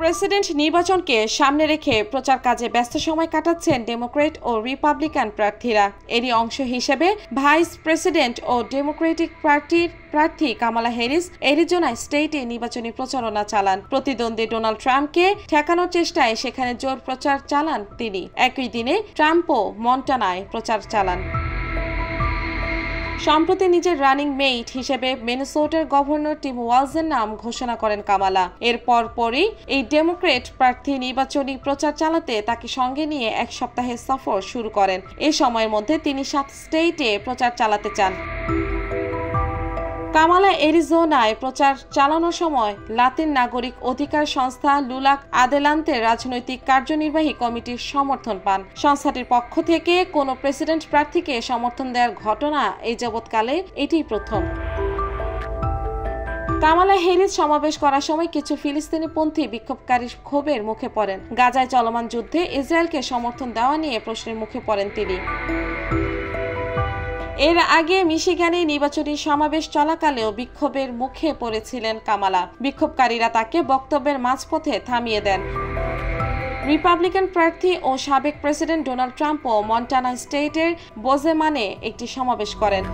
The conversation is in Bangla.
প্রেসিডেন্ট নির্বাচনকে সামনে রেখে প্রচার কাজে ব্যস্ত সময় কাটাচ্ছেন ডেমোক্রেট ও রিপাবলিকান প্রার্থীরা। এরই অংশ হিসেবে ভাইস প্রেসিডেন্ট ও ডেমোক্রেটিক পার্টির প্রার্থী কামালা হ্যারিস অ্যারিজোনা স্টেটে নির্বাচনী প্রচারণা চালান। প্রতিদ্বন্দ্বী ডোনাল্ড ট্রাম্পকে ঠেকানোর চেষ্টায় সেখানে জোর প্রচার চালান তিনি। একই দিনে ট্রাম্পও মন্টানায় প্রচার চালান। সম্প্রতি নিজের রানিং মেট হিসেবে মিনেসোটার গভর্নর টিম ওয়ালজের নাম ঘোষণা করেন কামালা। এর পরপরই এই ডেমোক্রেট প্রার্থী নির্বাচনী প্রচার চালাতে তাকে সঙ্গে নিয়ে এক সপ্তাহের সফর শুরু করেন। এ সময়ের মধ্যে তিনি 7 স্টেটে প্রচার চালাতে চান। কামালা অ্যারিজোনায় প্রচার চালানোর সময় লাতিন নাগরিক অধিকার সংস্থা লুলাক আদেলান্তের রাজনৈতিক কার্যনির্বাহী কমিটির সমর্থন পান। সংস্থাটির পক্ষ থেকে কোনো প্রেসিডেন্ট প্রার্থীকে সমর্থন দেওয়ার ঘটনা এই যাবৎকালে এটিই প্রথম। কামালা হ্যারিস সমাবেশ করার সময় কিছু ফিলিস্তিনিপন্থী বিক্ষোভকারী ক্ষোভের মুখে পড়েন। গাজায় চলমান যুদ্ধে ইসরায়েলকে সমর্থন দেওয়া নিয়ে প্রশ্নের মুখে পড়েন তিনি। এর আগে মিশিগানে নির্বাচনী সমাবেশ চলাকালেও বিক্ষোভের মুখে পড়েছিলেন কামালা। বিক্ষোভকারীরা তাকে বক্তব্যের মাঝপথে থামিয়ে দেন। রিপাবলিকান প্রার্থী ও সাবেক প্রেসিডেন্ট ডোনাল্ড ট্রাম্পও মন্টানা স্টেটের বোজেমানে একটি সমাবেশ করেন।